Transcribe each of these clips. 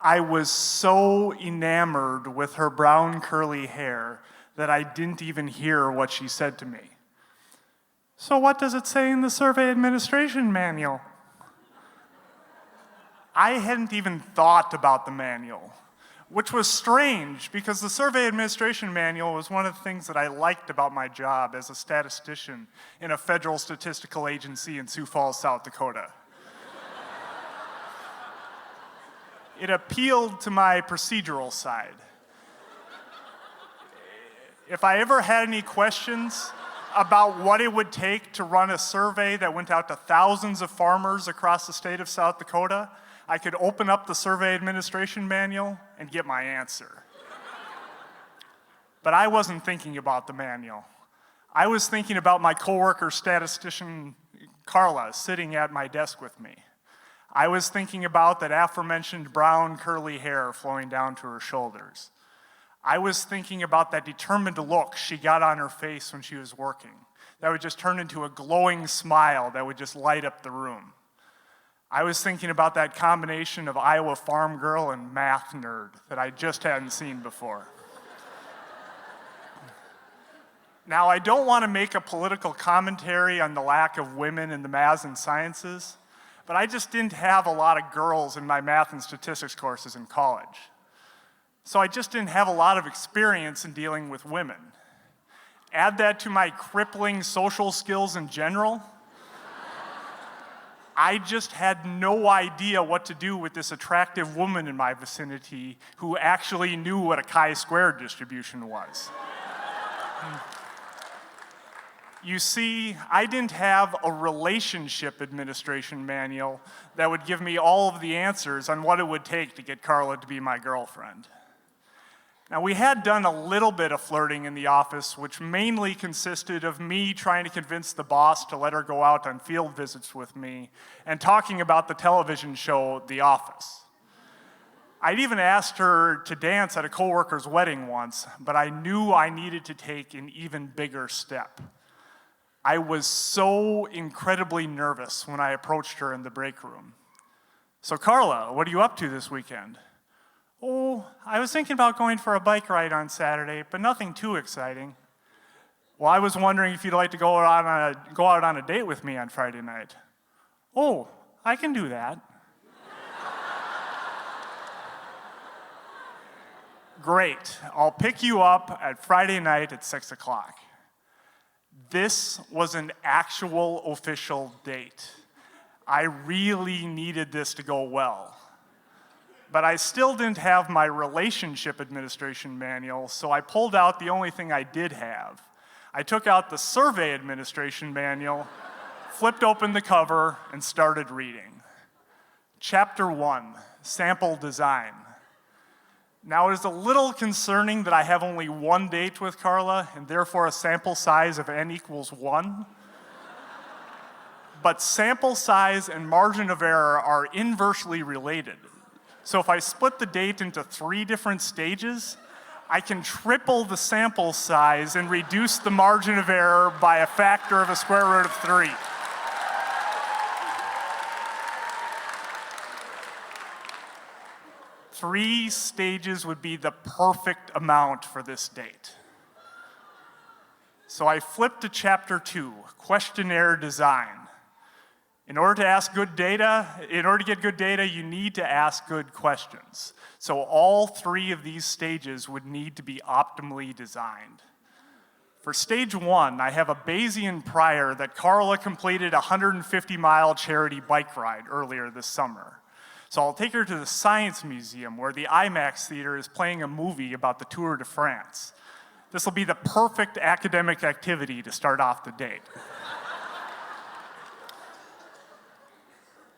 I was so enamored with her brown curly hair that I didn't even hear what she said to me. "So what does it say in the survey administration manual?" I hadn't even thought about the manual, which was strange because the survey administration manual was one of the things that I liked about my job as a statistician in a federal statistical agency in Sioux Falls, South Dakota. It appealed to my procedural side. If I ever had any questions about what it would take to run a survey that went out to thousands of farmers across the state of South Dakota, I could open up the survey administration manual and get my answer. But I wasn't thinking about the manual. I was thinking about my coworker statistician, Carla, sitting at my desk with me. I was thinking about that aforementioned brown curly hair flowing down to her shoulders. I was thinking about that determined look she got on her face when she was working. That would just turn into a glowing smile that would just light up the room. I was thinking about that combination of Iowa farm girl and math nerd that I just hadn't seen before. Now, I don't want to make a political commentary on the lack of women in the math and sciences, but I just didn't have a lot of girls in my math and statistics courses in college. So I just didn't have a lot of experience in dealing with women. Add that to my crippling social skills in general, I just had no idea what to do with this attractive woman in my vicinity who actually knew what a chi-squared distribution was. You see, I didn't have a relationship administration manual that would give me all of the answers on what it would take to get Carla to be my girlfriend. Now, we had done a little bit of flirting in the office, which mainly consisted of me trying to convince the boss to let her go out on field visits with me and talking about the television show The Office. I'd even asked her to dance at a coworker's wedding once, but I knew I needed to take an even bigger step. I was so incredibly nervous when I approached her in the break room. "So Carla, what are you up to this weekend?" "Oh, I was thinking about going for a bike ride on Saturday, but nothing too exciting." "Well, I was wondering if you'd like to go out on a date with me on Friday night." "Oh, I can do that." "Great, I'll pick you up at Friday night at 6 o'clock. This was an actual official date. I really needed this to go well. But I still didn't have my relationship administration manual, so I pulled out the only thing I did have. I took out the survey administration manual, flipped open the cover, and started reading. Chapter 1, Sample Design. Now, it is a little concerning that I have only one date with Carla, and therefore a sample size of n equals 1. But sample size and margin of error are inversely related. So if I split the date into 3 different stages, I can triple the sample size and reduce the margin of error by a factor of a square root of 3. Three stages would be the perfect amount for this date. So I flipped to chapter 2, questionnaire design. In order to get good data, you need to ask good questions. So all 3 of these stages would need to be optimally designed. For stage 1, I have a Bayesian prior that Carla completed a 150-mile charity bike ride earlier this summer. So I'll take her to the Science Museum where the IMAX theater is playing a movie about the Tour de France. This will be the perfect academic activity to start off the date.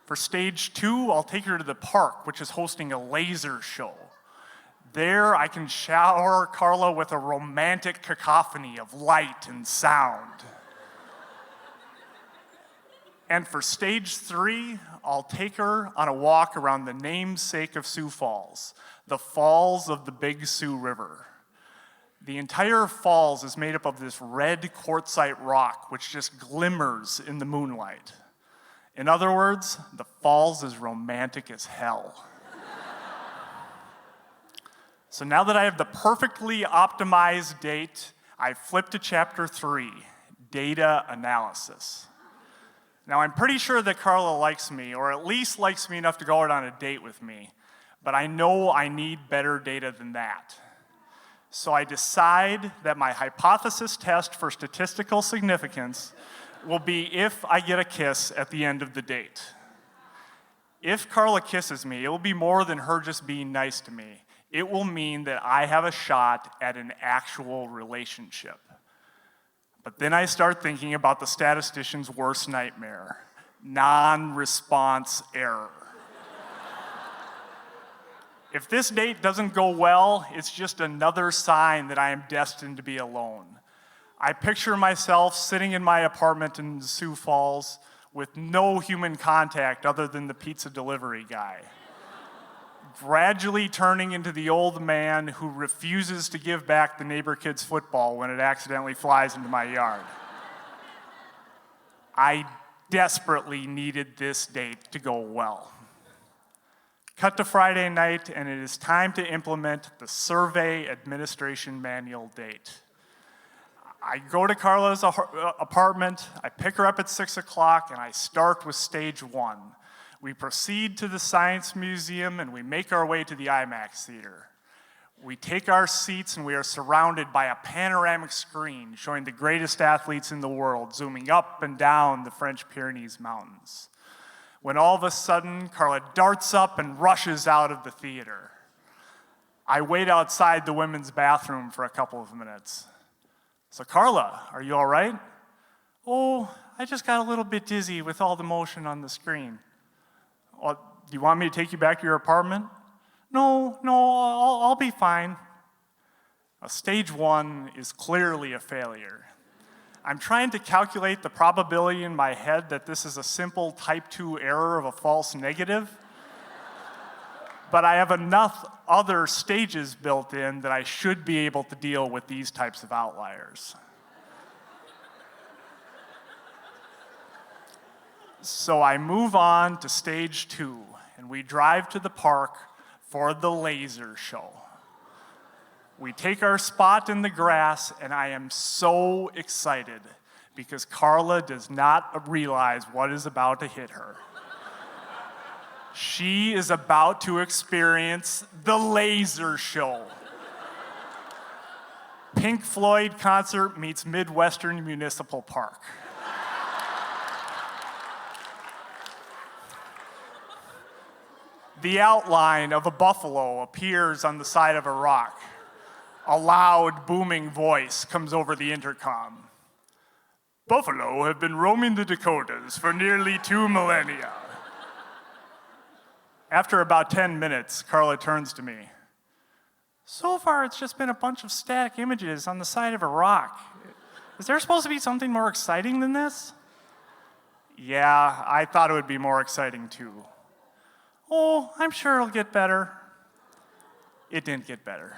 For stage 2, I'll take her to the park, which is hosting a laser show. There, I can shower Carla with a romantic cacophony of light and sound. And for stage 3, I'll take her on a walk around the namesake of Sioux Falls, the Falls of the Big Sioux River. The entire falls is made up of this red quartzite rock, which just glimmers in the moonlight. In other words, the falls is romantic as hell. So now that I have the perfectly optimized date, I flip to chapter 3, data analysis. Now I'm pretty sure that Carla likes me, or at least likes me enough to go out on a date with me, but I know I need better data than that. So I decide that my hypothesis test for statistical significance will be if I get a kiss at the end of the date. If Carla kisses me, it will be more than her just being nice to me. It will mean that I have a shot at an actual relationship. But then I start thinking about the statistician's worst nightmare, non-response error. If this date doesn't go well, it's just another sign that I am destined to be alone. I picture myself sitting in my apartment in Sioux Falls with no human contact other than the pizza delivery guy, gradually turning into the old man who refuses to give back the neighbor kid's football when it accidentally flies into my yard. I desperately needed this date to go well. Cut to Friday night, and it is time to implement the survey administration manual date. I go to Carla's apartment, I pick her up at 6 o'clock, and I start with stage 1. We proceed to the Science Museum, and we make our way to the IMAX theater. We take our seats, and we are surrounded by a panoramic screen showing the greatest athletes in the world, zooming up and down the French Pyrenees Mountains. When all of a sudden, Carla darts up and rushes out of the theater. I wait outside the women's bathroom for a couple of minutes. So Carla, are you all right? Oh, I just got a little bit dizzy with all the motion on the screen. Do you want me to take you back to your apartment? No, I'll be fine. Stage 1 is clearly a failure. I'm trying to calculate the probability in my head that this is a simple type 2 error of a false negative, but I have enough other stages built in that I should be able to deal with these types of outliers. So I move on to stage 2, and we drive to the park for the laser show. We take our spot in the grass, and I am so excited because Carla does not realize what is about to hit her. She is about to experience the laser show. Pink Floyd concert meets Midwestern Municipal Park. The outline of a buffalo appears on the side of a rock. A loud, booming voice comes over the intercom. Buffalo have been roaming the Dakotas for nearly 2 millennia. After about 10 minutes, Carla turns to me. So far, it's just been a bunch of static images on the side of a rock. Is there supposed to be something more exciting than this? Yeah, I thought it would be more exciting too. Oh, I'm sure it'll get better. It didn't get better.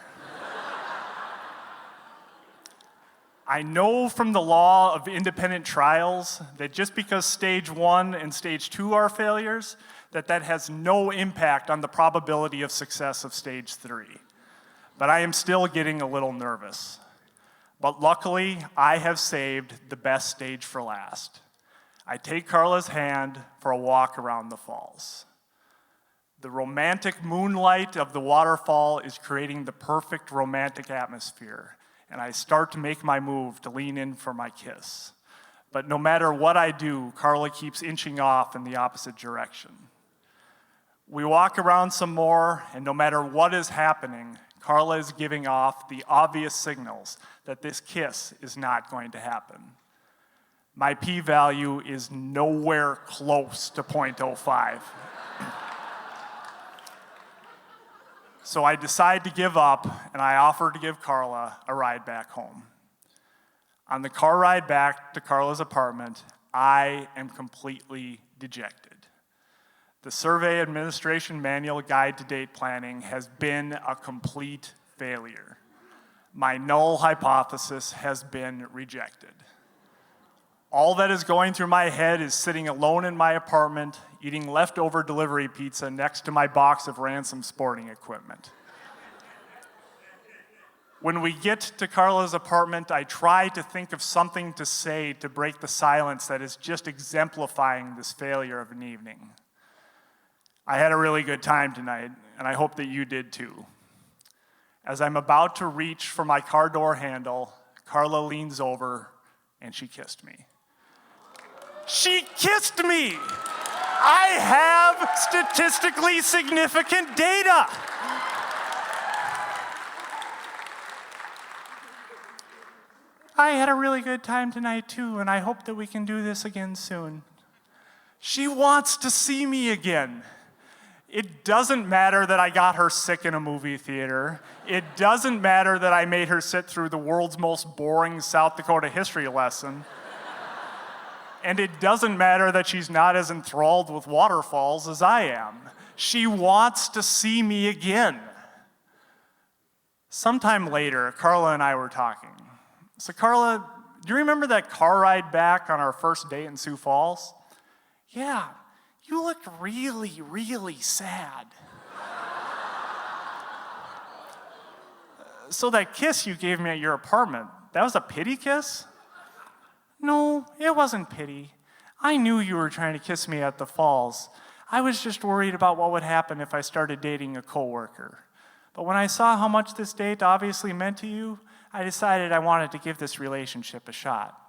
I know from the law of independent trials that just because stage 1 and stage 2 are failures, that has no impact on the probability of success of stage 3. But I am still getting a little nervous. But luckily, I have saved the best stage for last. I take Carla's hand for a walk around the falls. The romantic moonlight of the waterfall is creating the perfect romantic atmosphere, and I start to make my move to lean in for my kiss. But no matter what I do, Carla keeps inching off in the opposite direction. We walk around some more, and no matter what is happening, Carla is giving off the obvious signals that this kiss is not going to happen. My p-value is nowhere close to 0.05. So I decide to give up, and I offer to give Carla a ride back home. On the car ride back to Carla's apartment, I am completely dejected. The Survey Administration Manual Guide to Date Planning has been a complete failure. My null hypothesis has been rejected. All that is going through my head is sitting alone in my apartment, eating leftover delivery pizza next to my box of Ransom sporting equipment. When we get to Carla's apartment, I try to think of something to say to break the silence that is just exemplifying this failure of an evening. I had a really good time tonight, and I hope that you did too. As I'm about to reach for my car door handle, Carla leans over and she kissed me. She kissed me! I have statistically significant data! I had a really good time tonight too, and I hope that we can do this again soon. She wants to see me again. It doesn't matter that I got her sick in a movie theater. It doesn't matter that I made her sit through the world's most boring South Dakota history lesson. And it doesn't matter that she's not as enthralled with waterfalls as I am. She wants to see me again. Sometime later, Carla and I were talking. So Carla, do you remember that car ride back on our first date in Sioux Falls? Yeah, you looked really, really sad. So that kiss you gave me at your apartment, that was a pity kiss? No, it wasn't pity. I knew you were trying to kiss me at the falls. I was just worried about what would happen if I started dating a coworker. But when I saw how much this date obviously meant to you, I decided I wanted to give this relationship a shot.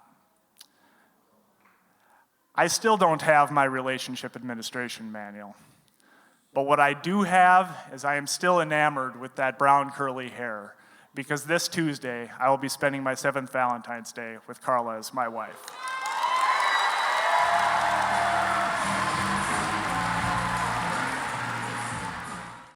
I still don't have my relationship administration manual. But what I do have is I am still enamored with that brown curly hair, because this Tuesday I will be spending my 7th Valentine's Day with Carla as my wife.